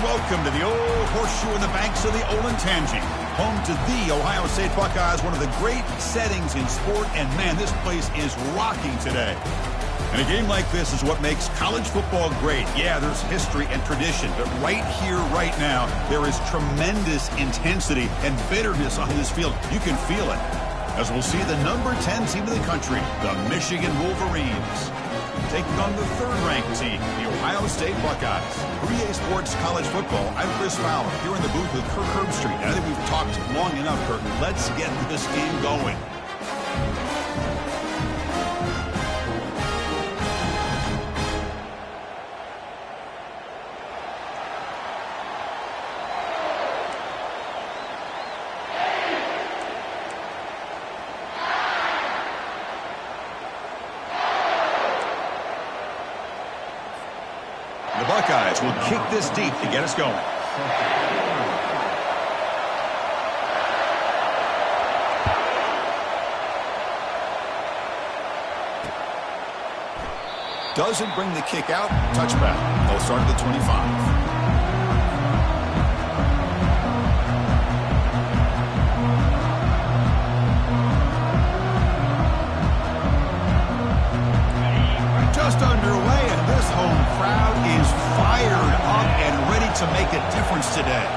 welcome to the old horseshoe in the banks of the Olentangy, home to the Ohio State Buckeyes, one of the great settings in sport, and man, this place is rocking today. And a game like this is what makes college football great. Yeah, there's history and tradition, but right here, right now, there is tremendous intensity and bitterness on this field. You can feel it, as we'll see the number 10 team in the country, the Michigan Wolverines, taking on the third-ranked team, the Ohio State Buckeyes. For EA Sports College Football, I'm Chris Fowler, here in the booth with Kirk Herbstreit. And I think we've talked long enough, Kirk. Let's get this game going. The Buckeyes will kick this deep to get us going. Doesn't bring the kick out. Touchback. They'll start at the 25. Just underway, and this home crowd is fired up and ready to make a difference today.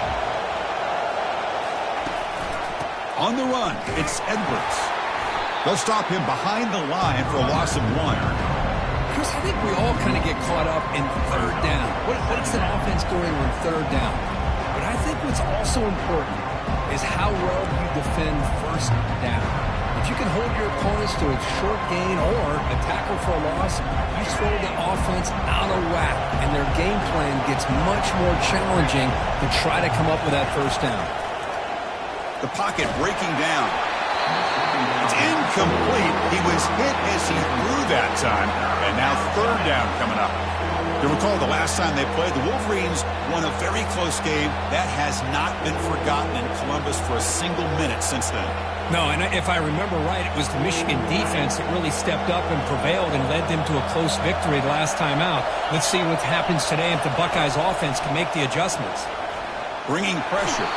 On the run, it's Edwards. They'll stop him behind the line for a loss of 1. Chris, I think we all kind of get caught up in third down. What's an offense doing on third down? But I think what's also important is how well you defend first down. If you can hold your opponents to a short gain or a tackle for a loss, you throw the offense out of whack, and their game plan gets much more challenging to try to come up with that first down. The pocket breaking down. It's incomplete. He was hit as he threw that time, and now third down coming up. You recall the last time they played, the Wolverines won a very close game. That has not been forgotten in Columbus for a single minute since then. No, and if I remember right, it was the Michigan defense that really stepped up and prevailed and led them to a close victory the last time out. Let's see what happens today if the Buckeyes offense can make the adjustments. Bringing pressure.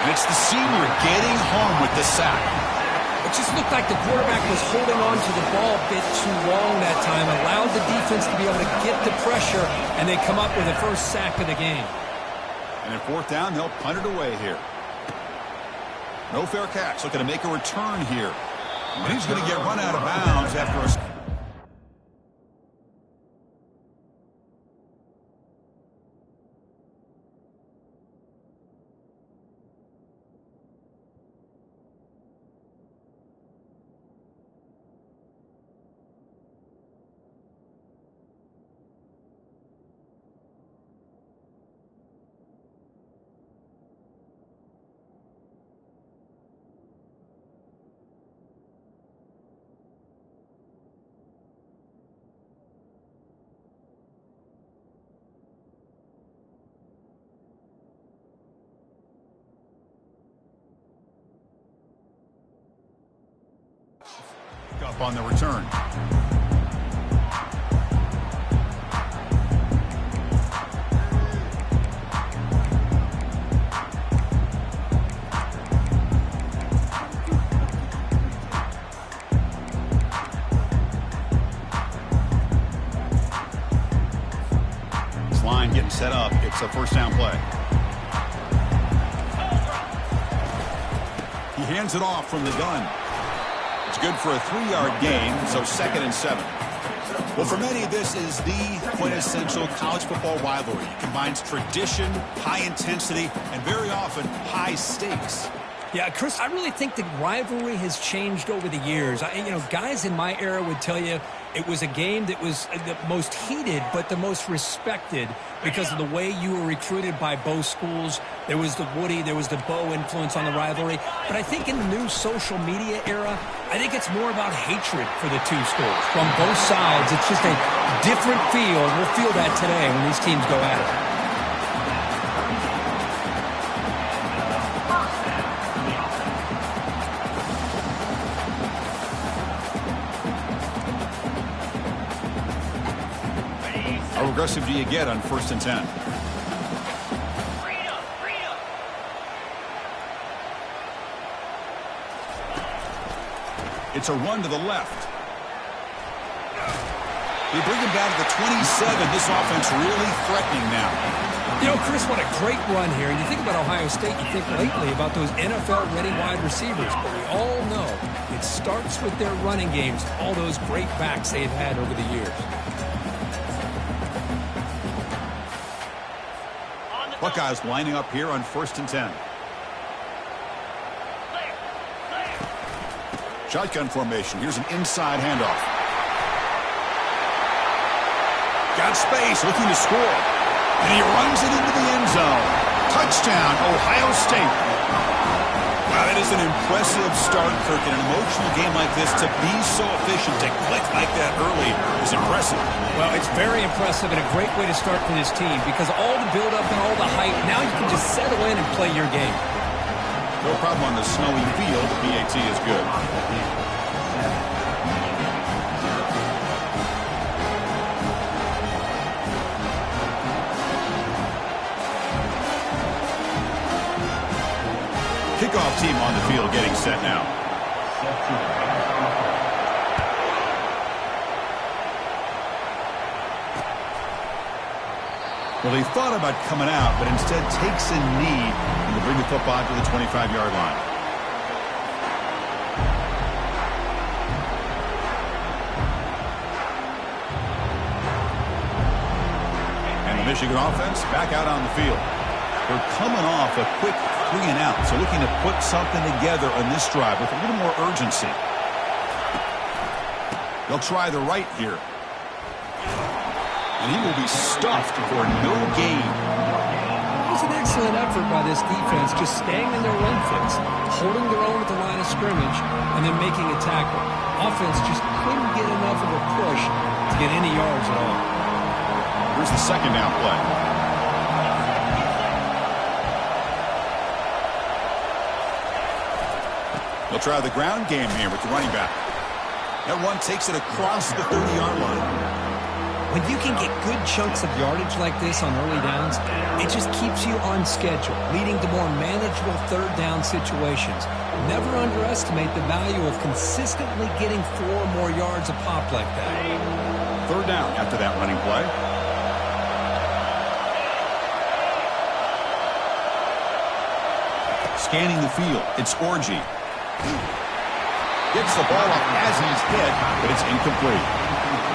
And it's the senior getting home with the sack. It just looked like the quarterback was holding on to the ball a bit too long that time, allowed the defense to be able to get the pressure, and they come up with the first sack of the game. And in fourth down, they'll punt it away here. No fair catch. Looking to make a return here. And he's going to get run out of bounds after a... up on the return. This line getting set up. It's a first down play. He hands it off from the gun. It's good for a 3-yard gain, so 2nd and 7. Well, for many, this is the quintessential college football rivalry. It combines tradition, high intensity, and very often high stakes. Yeah, Chris, I really think the rivalry has changed over the years. Guys in my era would tell you it was a game that was the most heated but the most respected because of the way you were recruited by both schools. There was the Woody, there was the Bo influence on the rivalry. But I think in the new social media era, I think it's more about hatred for the two schools. From both sides, it's just a different feel. We'll feel that today when these teams go at it. How aggressive do you get on 1st and 10? It's a run to the left. They bring him down to the 27. This offense really threatening now. You know, Chris, what a great run here. And you think about Ohio State, you think lately about those NFL-ready wide receivers. But we all know it starts with their running games, all those great backs they've had over the years. Buckeyes lining up here on 1st and 10. Shotgun formation. Here's an inside handoff. Got space, looking to score. And he runs it into the end zone. Touchdown, Ohio State. Wow, that is an impressive start, Kirk. In an emotional game like this, to be so efficient, to click like that early is impressive. Well, it's very impressive and a great way to start for this team because all the build-up and all the hype, now you can just settle in and play your game. No problem on the snowy field. The PAT is good. Kickoff team on the field getting set now. Well, he thought about coming out, but instead takes a knee and will bring the football to the 25-yard line. And the Michigan offense back out on the field. They're coming off a quick 3 and out, so looking to put something together on this drive with a little more urgency. They'll try the right here. And he will be stuffed for no gain. It was an excellent effort by this defense, just staying in their run fits, holding their own at the line of scrimmage, and then making a tackle. Offense just couldn't get enough of a push to get any yards at all. Here's the second down play. They'll try the ground game here with the running back. That one takes it across the 30-yard line. When you can get good chunks of yardage like this on early downs, it just keeps you on schedule, leading to more manageable third down situations. Never underestimate the value of consistently getting 4 or more yards a pop like that. Third down after that running play. Scanning the field, it's Orji. Gets the ball up as he's hit, but it's incomplete.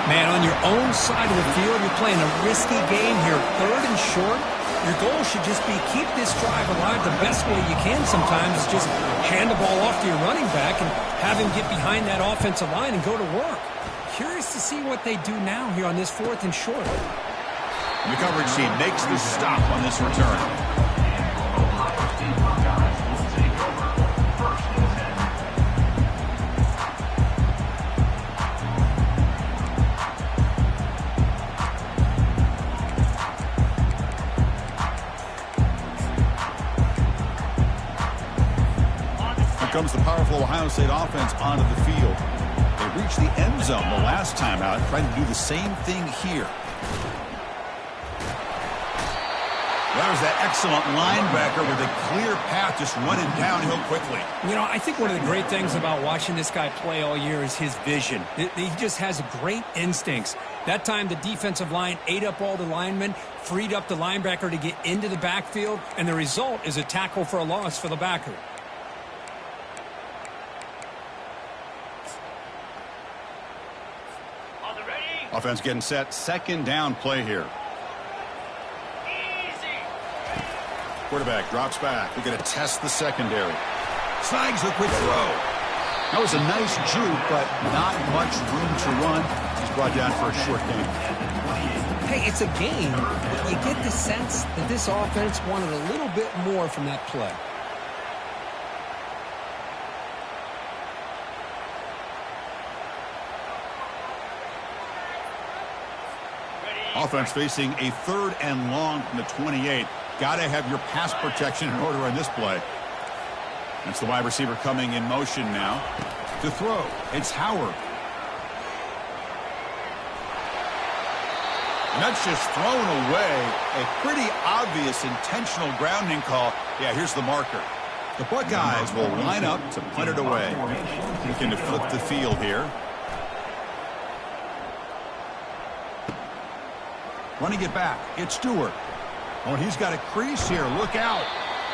Man, on your own side of the field, you're playing a risky game here. 3rd and short, your goal should just be keep this drive alive the best way you can sometimes. Is just hand the ball off to your running back and have him get behind that offensive line and go to work. Curious to see what they do now here on this 4th and short. And the coverage team makes the stop on this return. Comes the powerful Ohio State offense onto the field. They reached the end zone the last time out, trying to do the same thing here. There's that excellent linebacker with a clear path, just running downhill quickly. You know, I think one of the great things about watching this guy play all year is his vision. He just has great instincts. That time the defensive line ate up all the linemen, freed up the linebacker to get into the backfield, and the result is a tackle for a loss for the backer. Offense getting set. 2nd down play here. Easy. Quarterback drops back. We're going to test the secondary. Snags the quick throw. That was a nice juke, but not much room to run. He's brought down for a short gain. Hey, it's a game, but you get the sense that this offense wanted a little bit more from that play. Offense facing a 3rd and long from the 28. Got to have your pass protection in order on this play. That's the wide receiver coming in motion now. To throw, it's Howard. And that's just thrown away. A pretty obvious intentional grounding call. Yeah, here's the marker. The Buckeyes will line up to punt it away. Looking to flip the field here. Running it back. It's Stewart. Oh, he's got a crease here. Look out.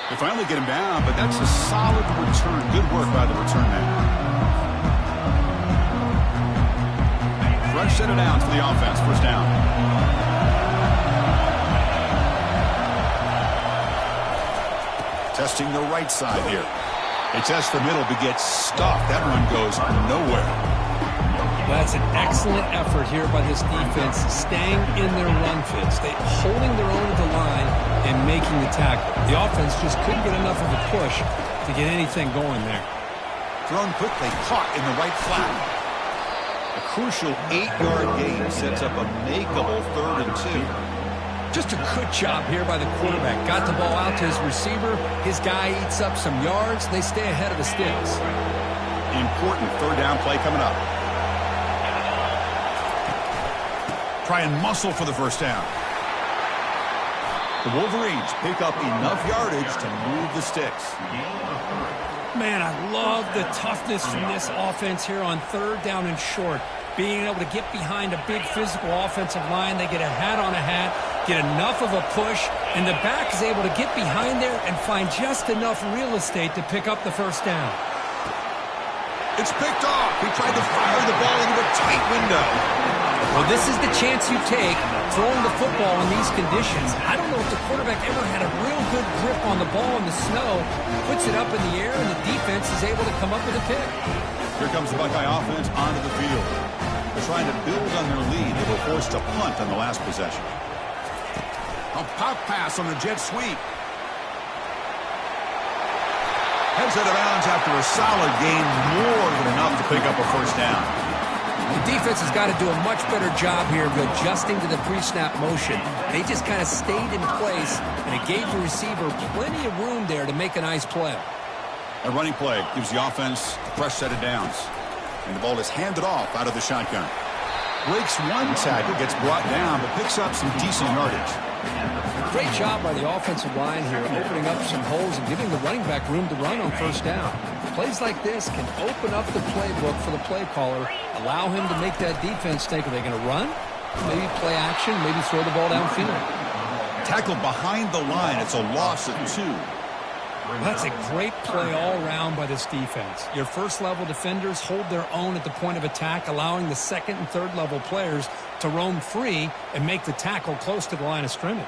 They finally get him down, but that's a solid return. Good work by the return man. Fresh set of downs for the offense. First down. Testing the right side here. They test the middle, but gets stuffed. That run goes nowhere. That's an excellent effort here by this defense, staying in their run fits. They holding their own at the line and making the tackle. The offense just couldn't get enough of a push to get anything going there. Thrown quickly, caught in the right flat. A crucial 8-yard gain sets up a makeable 3rd and 2. Just a good job here by the quarterback. Got the ball out to his receiver. His guy eats up some yards. They stay ahead of the sticks. Important 3rd down play coming up. Try and muscle for the first down. The Wolverines pick up enough yardage to move the sticks. Man, I love the toughness from this offense here on 3rd down and short. Being able to get behind a big physical offensive line. They get a hat on a hat, get enough of a push, and the back is able to get behind there and find just enough real estate to pick up the first down. It's picked off. He tried to fire the ball into a tight window. Well, this is the chance you take throwing the football in these conditions. I don't know if the quarterback ever had a real good grip on the ball in the snow, puts it up in the air, and the defense is able to come up with a pick. Here comes the Buckeye offense onto the field. They're trying to build on their lead. They were forced to punt on the last possession. A pop pass on the jet sweep. Heads out of bounds after a solid gain, more than enough to pick up a first down. The defense has got to do a much better job here of adjusting to the pre-snap motion. They just kind of stayed in place, and it gave the receiver plenty of room there to make a nice play. A running play gives the offense a fresh set of downs. And the ball is handed off out of the shotgun. Breaks one tackle, gets brought down, but picks up some decent yardage. Great job by the offensive line here, opening up some holes and giving the running back room to run on first down. Plays like this can open up the playbook for the play caller, allow him to make that defense think, are they going to run? Maybe play action, maybe throw the ball downfield. Tackled behind the line. It's a loss of 2. That's a great play all around by this defense. Your first-level defenders hold their own at the point of attack, allowing the second and third-level players to roam free and make the tackle close to the line of scrimmage.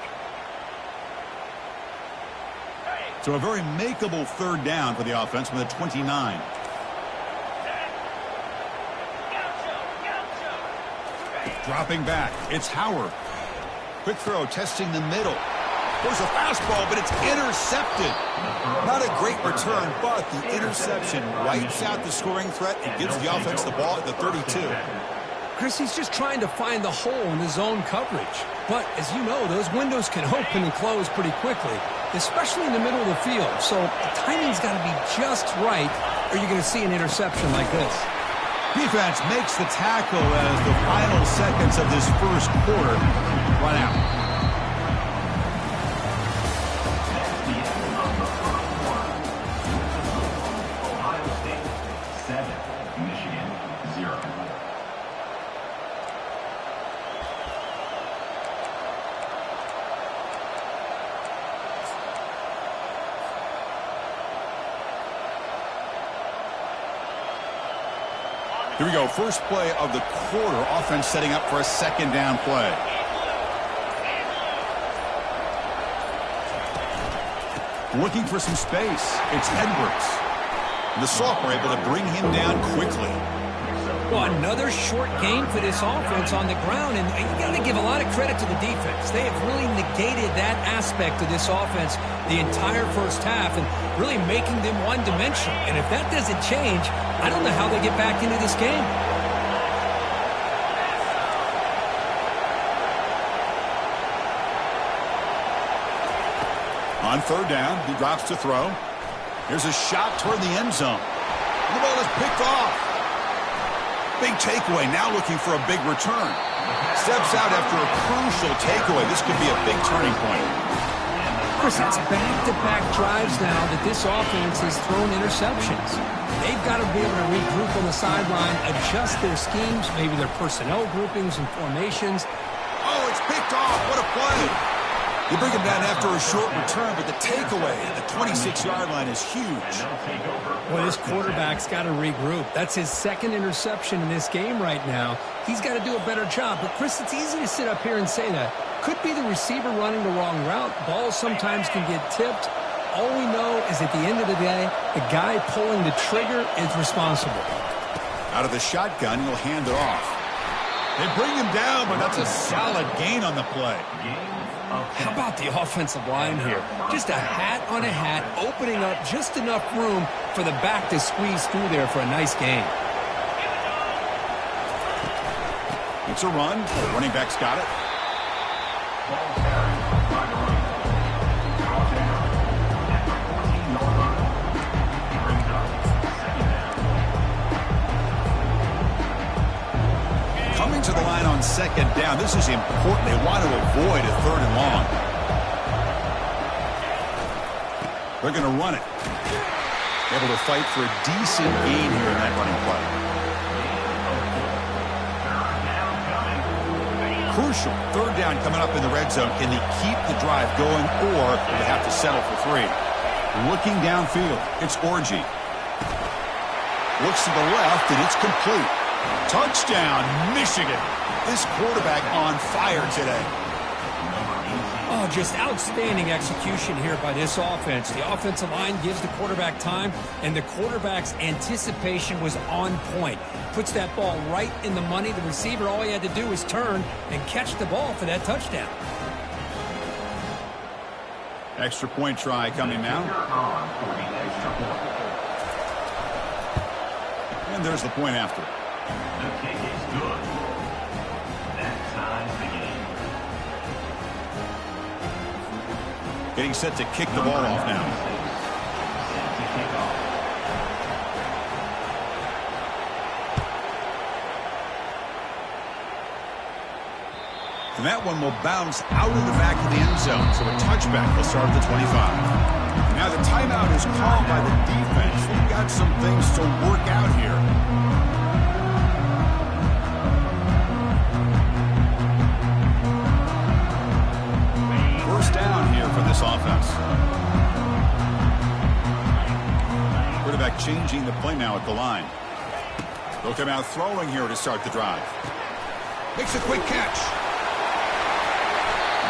So a very makeable 3rd down for the offense with a 29. Dropping back, it's Howard. Quick throw, testing the middle. There's a fastball, but it's intercepted. Not a great return, but the interception wipes out the scoring threat and gives the offense the ball at the 32. Chris, he's just trying to find the hole in his zone coverage. But, as you know, those windows can open and close pretty quickly, especially in the middle of the field. So the timing's got to be just right, or you're going to see an interception like this. Defense makes the tackle as the final seconds of this first quarter run out. Here we go, first play of the quarter. Offense setting up for a 2nd down play. Looking for some space. It's Edwards. The sophomore able to bring him down quickly. Well, another short game for this offense on the ground, and you got to give a lot of credit to the defense. They have really negated that aspect of this offense the entire first half and really making them one-dimensional. And if that doesn't change, I don't know how they get back into this game. On 3rd down, he drops to throw. Here's a shot toward the end zone. The ball is picked off. Big takeaway, now looking for a big return. Steps out after a crucial takeaway. This could be a big turning point. Chris, it's back-to-back drives now that this offense has thrown interceptions. They've got to be able to regroup on the sideline, adjust their schemes, maybe their personnel groupings and formations. Oh, it's picked off. What a play. You bring him down after a short return, but the takeaway at the 26-yard line is huge. Well, this quarterback's got to regroup. That's his second interception in this game right now. He's got to do a better job. But, Chris, it's easy to sit up here and say that. Could be the receiver running the wrong route. Balls sometimes can get tipped. All we know is at the end of the day, the guy pulling the trigger is responsible. Out of the shotgun, he'll hand it off. They bring him down, but that's a solid gain on the play. How about the offensive line here? Just a hat on a hat, opening up just enough room for the back to squeeze through there for a nice gain. It's a run. The running back's got it. Coming to the line on second down. This is important. They want to avoid a 3rd and long. They're going to run it. Able to fight for a decent gain here in that running play. Crucial. 3rd down coming up in the red zone. Can they keep the drive going, or do they have to settle for 3? Looking downfield, it's Orgy. Looks to the left, and it's complete. Touchdown, Michigan. This quarterback on fire today. Oh, just outstanding execution here by this offense. The offensive line gives the quarterback time, and the quarterback's anticipation was on point. Puts that ball right in the money. The receiver, all he had to do was turn and catch the ball for that touchdown. Extra point try coming now. And there's the point after. The kick is good. That ties the game. Getting set to kick the ball off now. And that one will bounce out of the back of the end zone. So a touchback will start at the 25. Now the timeout is called by the defense. We've got some things to work out here. First down here for this offense. Quarterback changing the play now at the line. They'll come out throwing here to start the drive. Makes a quick catch.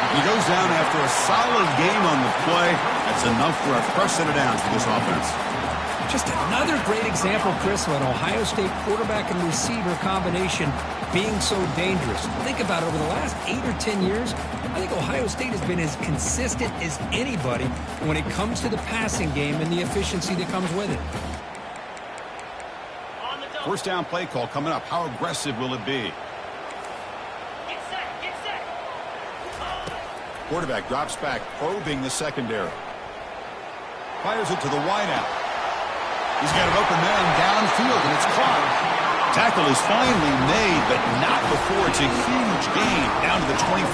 He goes down after a solid game on the play. That's enough for a first set of downs for this offense. Just another great example, Chris, of an Ohio State quarterback and receiver combination being so dangerous. Think about it, over the last 8 or 10 years, I think Ohio State has been as consistent as anybody when it comes to the passing game and the efficiency that comes with it. First down play call coming up. How aggressive will it be? Quarterback drops back, probing the secondary. Fires it to the wideout. He's got an open man downfield, and it's caught. Tackle is finally made, but not before it's a huge gain down to the 25.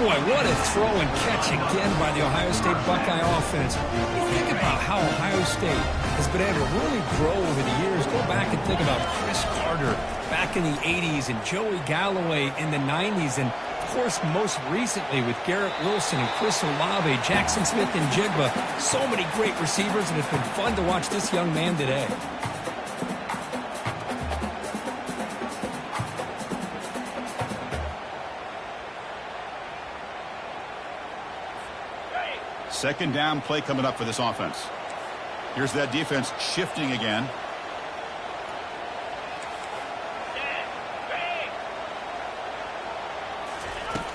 Boy, what a throw and catch again by the Ohio State Buckeye offense. You think about how Ohio State has been able to really grow over the years. Go back and think about Chris Carter back in the 80s and Joey Galloway in the 90s, and of course, most recently with Garrett Wilson and Chris Olave, Jackson Smith and Jigba. So many great receivers, and it's been fun to watch this young man today. Second down play coming up for this offense. Here's that defense shifting again.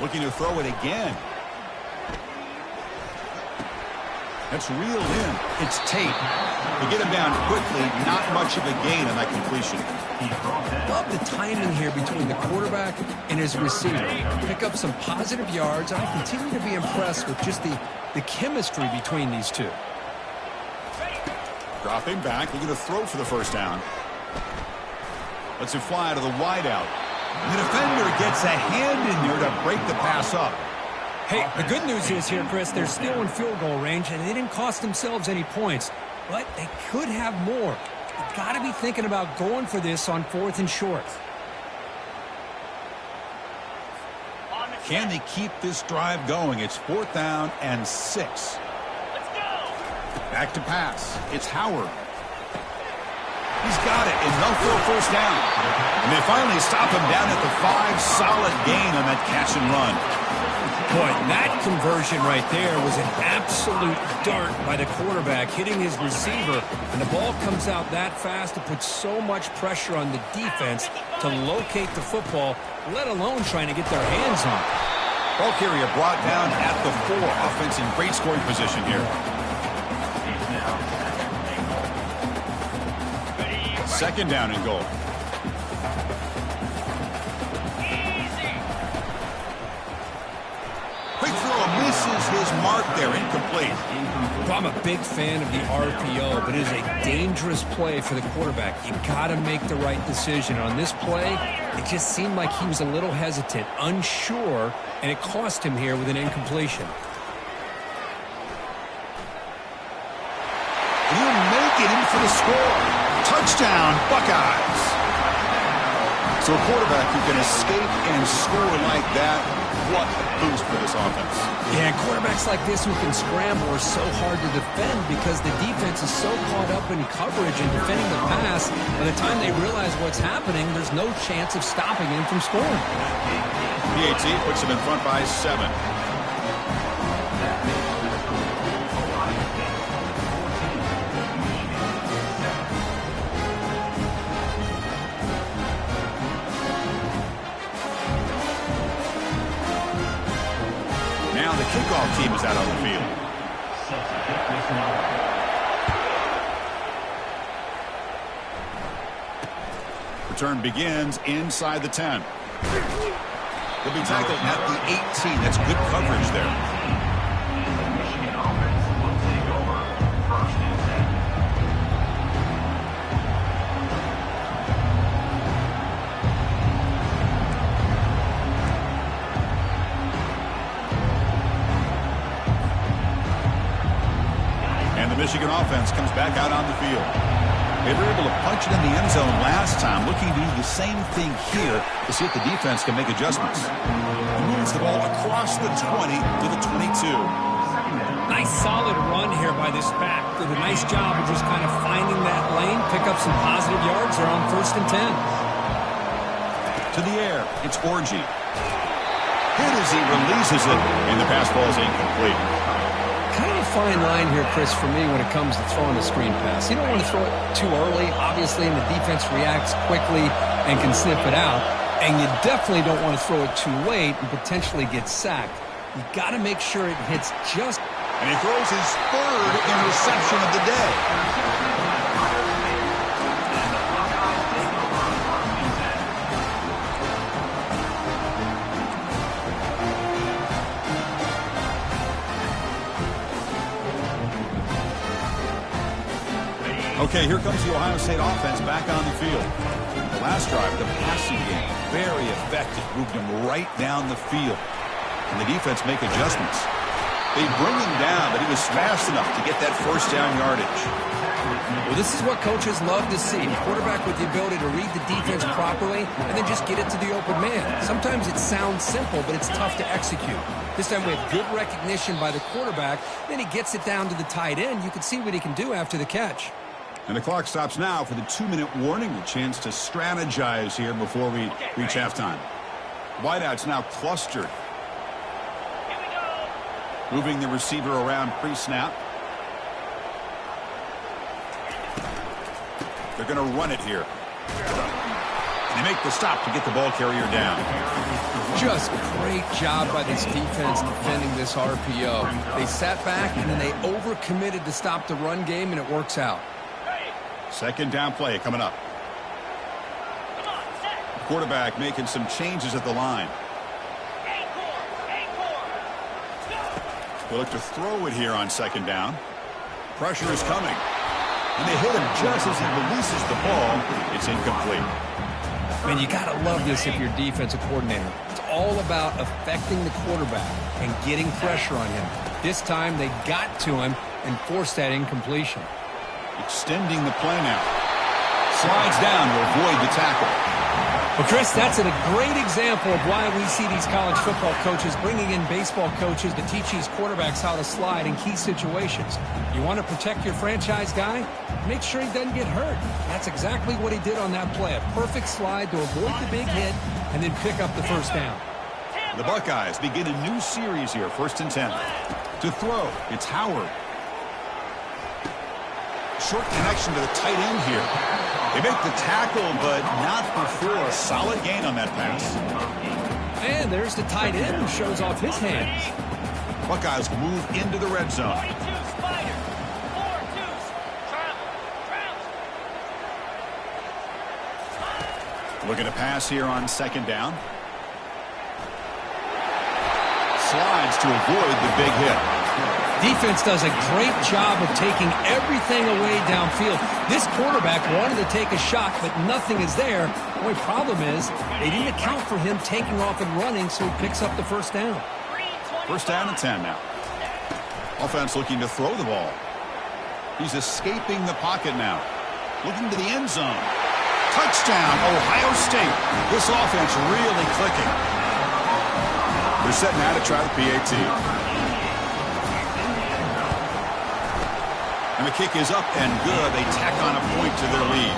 Looking to throw it again. That's reeled in. It's Tate. They get him down quickly. Not much of a gain on that completion. Love the timing here between the quarterback and his receiver. Pick up some positive yards. I continue to be impressed with just the chemistry between these two. Dropping back. Looking to throw for the first down. Lets him fly to the wideout. The defender gets a hand in there to break the pass up. Hey, the good news is here, Chris, they're still in field goal range, and they didn't cost themselves any points. But they could have more. You've got to be thinking about going for this on 4th and short. Can they keep this drive going? It's 4th down and 6. Let's go. Back to pass. It's Howard. He's got it, and they'll throw 1st down. And they finally stop him down at the 5. Solid gain on that catch and run. Boy, that conversion right there was an absolute dart by the quarterback, hitting his receiver, and the ball comes out that fast to put so much pressure on the defense to locate the football, let alone trying to get their hands on it. Ball carrier brought down at the 4. Offense in great scoring position here. 2nd down and goal. Quick throw misses his mark there, incomplete. I'm a big fan of the RPO, but it is a dangerous play for the quarterback. You got to make the right decision. On this play, it just seemed like he was a little hesitant, unsure, and it cost him here with an incompletion. He'll make it in for the score. Touchdown, Buckeyes. So a quarterback who can escape and score like that, what a boost for this offense. Yeah, quarterbacks like this who can scramble are so hard to defend because the defense is so caught up in coverage and defending the pass. By the time they realize what's happening, there's no chance of stopping him from scoring. PAT puts him in front by 7. Now the kickoff team is out on the field. Return begins inside the 10. He'll be tackled at the 18. That's good coverage there. Michigan offense will take over 1st and 10. And the Michigan offense comes back out on the field. They were able to punch it in the end zone last time, looking to do the same thing here to see if the defense can make adjustments. He moves the ball across the 20 to the 22. Nice solid run here by this back. Did a nice job of just kind of finding that lane, pick up some positive yards there on 1st and 10. To the air, it's Orji. Hit as he releases it, and the pass ball is incomplete. Kind of a fine line here, Chris, for me when it comes to throwing a screen pass. You don't want to throw it too early, obviously, and the defense reacts quickly and can sniff it out. And you definitely don't want to throw it too late and potentially get sacked. You got to make sure it hits just. And he throws his 3rd interception of the day. Okay, here comes the Ohio State offense back on the field. The last drive, the passing game, very effective. Moved him right down the field. And the defense make adjustments. They bring him down, but he was fast enough to get that 1st down yardage. Well, this is what coaches love to see. A quarterback with the ability to read the defense properly and then just get it to the open man. Sometimes it sounds simple, but it's tough to execute. This time we have good recognition by the quarterback. Then he gets it down to the tight end. You can see what he can do after the catch. And the clock stops now for the 2-minute warning. A chance to strategize here before we reach halftime. Wideouts now clustered. Moving the receiver around pre-snap. They're going to run it here. They make the stop to get the ball carrier down. Just great job by this defense defending this RPO. They sat back and then they overcommitted to stop the run game, and it works out. 2nd down play coming up. The quarterback making some changes at the line. They look to throw it here on 2nd down. Pressure is coming. And they hit him just as he releases the ball. It's incomplete. Man, you got to love this if you're defensive coordinator. It's all about affecting the quarterback and getting pressure on him. This time they got to him and forced that incompletion. Extending the play now. Slides down to avoid the tackle. Well, Chris, that's a great example of why we see these college football coaches bringing in baseball coaches to teach these quarterbacks how to slide in key situations. You want to protect your franchise guy? Make sure he doesn't get hurt. That's exactly what he did on that play. A perfect slide to avoid the big hit and then pick up the first down. The Buckeyes begin a new series here, 1st and 10. To throw, it's Howard. Short connection to the tight end here. They make the tackle, but not before a solid gain on that pass. And there's the tight end who shows off his hands. Buckeyes move into the red zone. Looking to pass here on 2nd down. Slides to avoid the big hit. Defense does a great job of taking everything away downfield. This quarterback wanted to take a shot, but nothing is there. The only problem is they didn't account for him taking off and running, so he picks up the first down. 1st down and 10 now. Offense looking to throw the ball. He's escaping the pocket now. Looking to the end zone. Touchdown, Ohio State. This offense really clicking. They're setting out to try the PAT. And the kick is up and good. They tack on a point to their lead.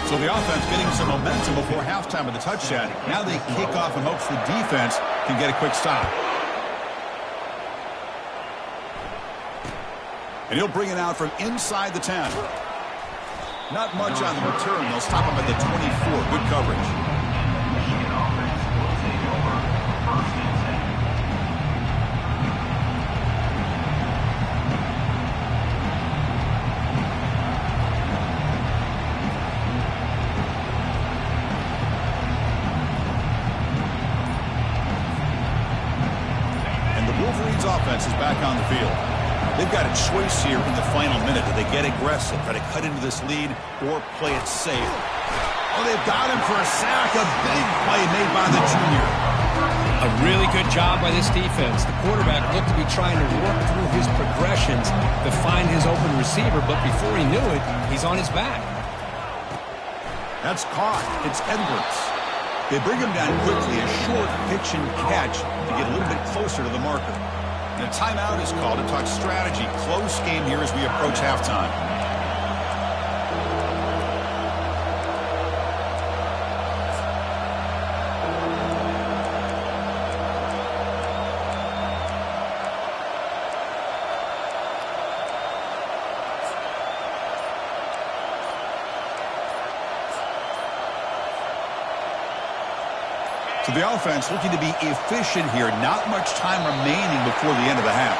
So the offense getting some momentum before halftime with the touchdown. Now they kick off in hopes the defense can get a quick stop. And he'll bring it out from inside the 10. Not much on the return. They'll stop him at the 24. Good coverage. And the Wolverines offense is back on the field. They've got a choice here in the final minute. Do they get aggressive, try to cut into this lead, or play it safe? Oh, they've got him for a sack. A big play made by the junior. A really good job by this defense. The quarterback looked to be trying to work through his progressions to find his open receiver, but before he knew it, he's on his back. That's caught. It's Edwards. They bring him down quickly, a short pitch and catch to get a little bit closer to the marker. And a timeout is called to talk strategy. Close game here as we approach halftime. So the offense looking to be efficient here. Not much time remaining before the end of the half.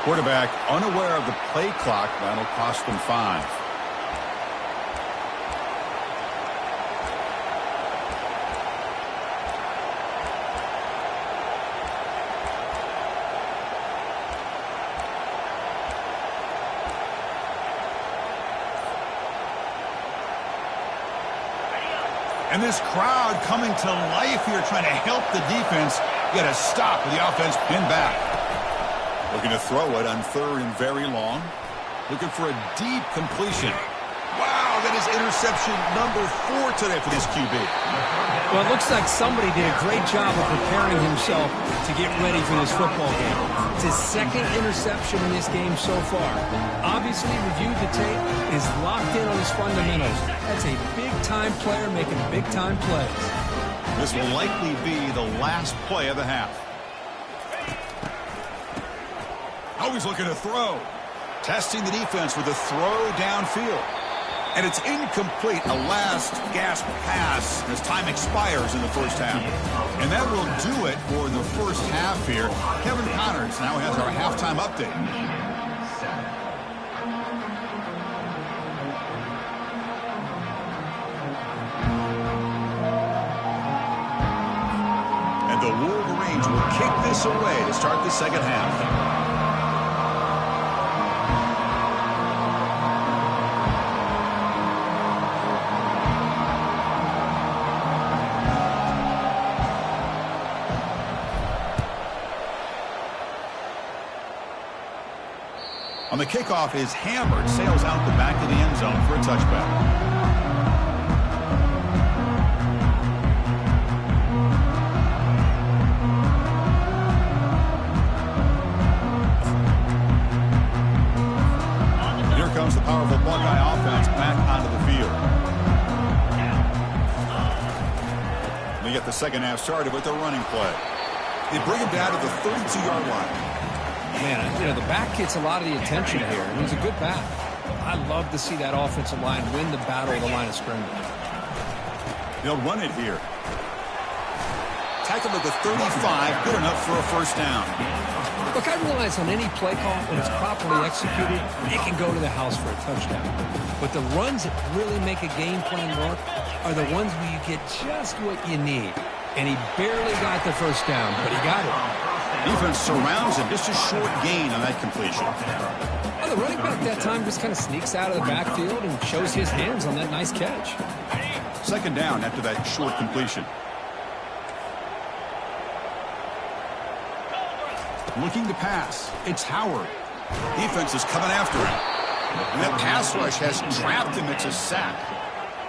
Quarterback unaware of the play clock. That'll cost them 5. And this crowd coming to life here, trying to help the defense get a stop with the offense pinned back. Looking to throw it on 3rd and very long. Looking for a deep completion. Wow, that is interception number 4 today for this QB. Well, it looks like somebody did a great job of preparing himself to get ready for this football game. It's his 2nd interception in this game so far. Obviously reviewed the tape, is locked in on his fundamentals. That's a big-time player making big-time plays. This will likely be the last play of the half. Always looking to throw. Testing the defense with a throw downfield. And it's incomplete, a last gasp pass as time expires in the first half. And that will do it for the first half here. Kevin Connors now has our halftime update. kick this away to start the second half. On the kickoff is hammered, sails out the back of the end zone for a touchback. Here comes the powerful Buckeye offense back onto the field. They get the second half started with their running play. They bring him down to the 32-yard line. Man, you know, the back gets a lot of the attention here, and he's a good back. I love to see that offensive line win the battle of the line of scrimmage. They'll run it here. Tackle to the 35, good enough for a first down. Look, I realize on any play call, when it's properly executed, it can go to the house for a touchdown. But the runs that really make a game plan work are the ones where you get just what you need. And he barely got the first down, but he got it. Defense surrounds him, just a short gain on that completion. Well, the running back that time just kind of sneaks out of the backfield and shows his hands on that nice catch. Second down after that short completion. Looking to pass. It's Howard. Defense is coming after him. And that pass rush has trapped him. It's a sack.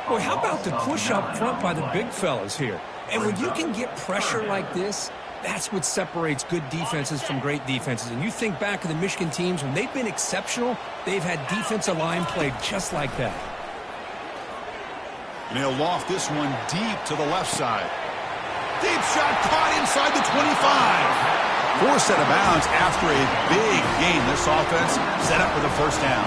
Boy, how about the push up front by the big fellas here? And when you can get pressure like this, that's what separates good defenses from great defenses. And you think back to the Michigan teams, when they've been exceptional, they've had defensive line play just like that. And he'll loft this one deep to the left side. Deep shot caught inside the 25. Forced out of bounds after a big gain. This offense set up for the first down.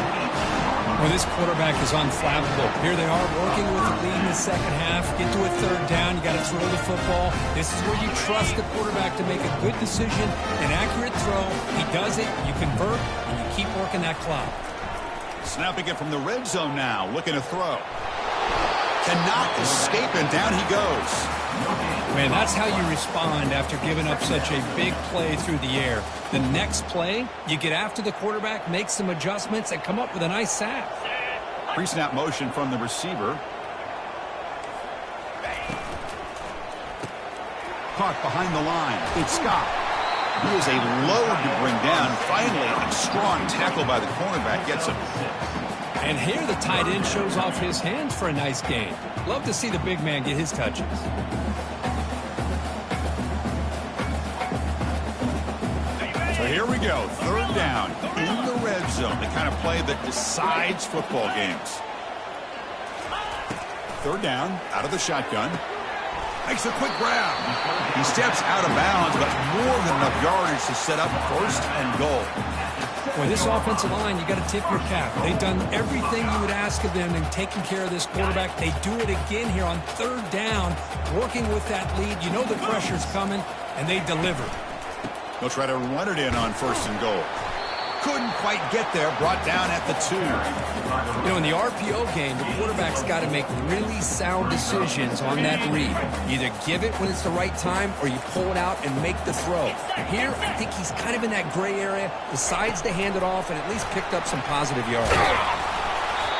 Well, this quarterback is unflappable. Here they are working with the lead in the second half. Get to a third down. You got to throw the football. This is where you trust the quarterback to make a good decision, an accurate throw. He does it. You convert, and you keep working that clock. Snapping it from the red zone now. Looking to throw. Cannot escape, and down he goes. Man, that's how you respond after giving up such a big play through the air. The next play, you get after the quarterback, make some adjustments, and come up with a nice sack. Pre-snap motion from the receiver. Caught behind the line. It's Scott. He is a load to bring down. Finally, a strong tackle by the cornerback gets him. And here the tight end shows off his hands for a nice gain. Love to see the big man get his touches. So here we go, third down in the red zone, the kind of play that decides football games. Third down, out of the shotgun. Makes a quick grab. He steps out of bounds, but more than enough yardage to set up first and goal. Boy, this offensive line, you got to tip your cap. They've done everything you would ask of them in taking care of this quarterback. They do it again here on third down, working with that lead. You know the pressure's coming, and they deliver. They'll try to run it in on first and goal. Couldn't quite get there, brought down at the 2. You know, in the RPO game, the quarterback's got to make really sound decisions on that read. Either give it when it's the right time or you pull it out and make the throw. Here, I think he's kind of in that gray area, decides to hand it off and at least picked up some positive yards.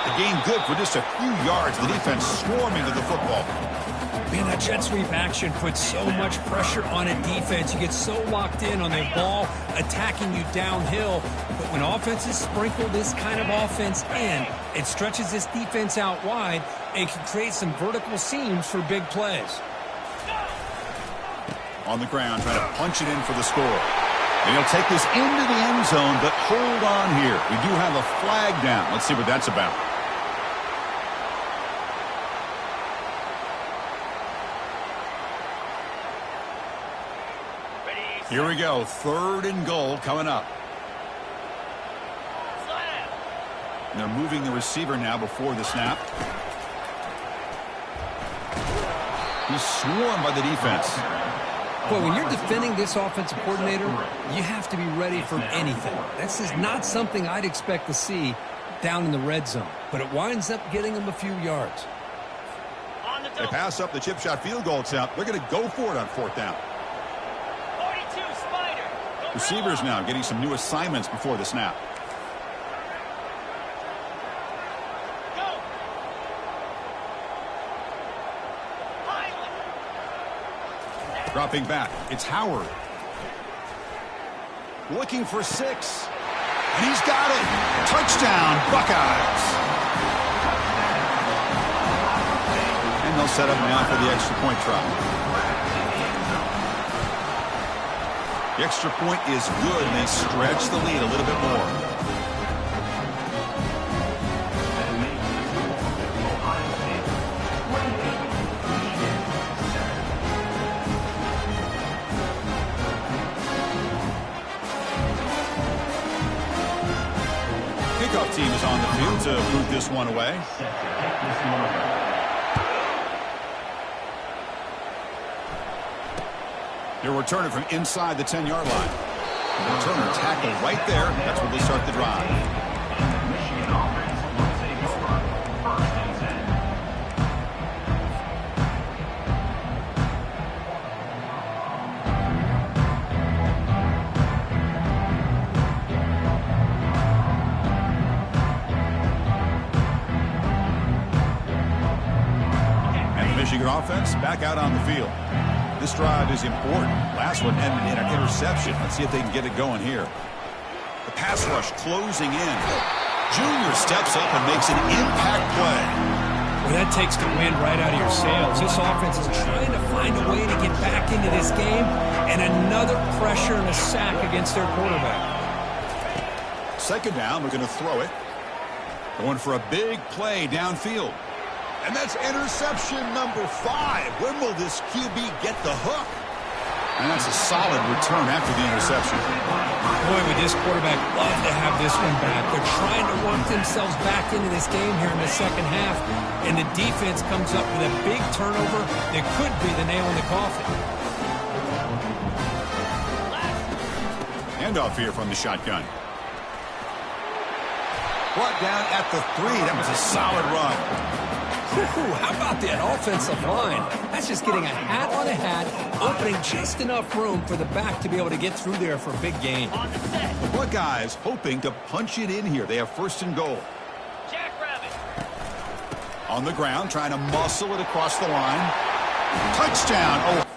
The gain good for just a few yards. The defense swarming to the football. Man, that jet sweep action puts so much pressure on a defense. You get so locked in on their ball attacking you downhill. But when offenses sprinkle this kind of offense in, it stretches this defense out wide and can create some vertical seams for big plays. On the ground, trying to punch it in for the score. And he'll take this into the end zone, but hold on here. We do have a flag down. Let's see what that's about. Here we go, third and goal coming up. And they're moving the receiver now before the snap. He's swarmed by the defense. Well, when you're defending this offensive coordinator, you have to be ready for anything. This is not something I'd expect to see down in the red zone, but it winds up getting them a few yards. They pass up the chip shot field goal attempt. They're going to go for it on fourth down. 42 Receivers now getting some new assignments before the snap. Dropping back, it's Howard. Looking for 6. And he's got it. Touchdown, Buckeyes. And they'll set up now for the extra point try. The extra point is good, and they stretch the lead a little bit more. Kickoff team is on the field to move this one away. They're returning from inside the 10-yard line. The returner tackled right there. That's where they start the drive. Michigan offense back out on the field. This drive is important. Last one ended in an interception. Let's see if they can get it going here. The pass rush closing in. Junior steps up and makes an impact play. Well, that takes the wind right out of your sails. This offense is trying to find a way to get back into this game, and another pressure and a sack against their quarterback. Second down, they're going to throw it. Going for a big play downfield. And that's interception number 5. When will this QB get the hook? And that's a solid return after the interception. Boy, would this quarterback love to have this one back. They're trying to work themselves back into this game here in the second half. And the defense comes up with a big turnover that could be the nail in the coffin. Handoff here from the shotgun. Brought down at the 3. That was a solid run. Ooh, how about that offensive line? That's just getting a hat on a hat, opening just enough room for the back to be able to get through there for a big gain. The Buckeyes hoping to punch it in here. They have first and goal. Jackrabbit. On the ground, trying to muscle it across the line. Touchdown. Oh.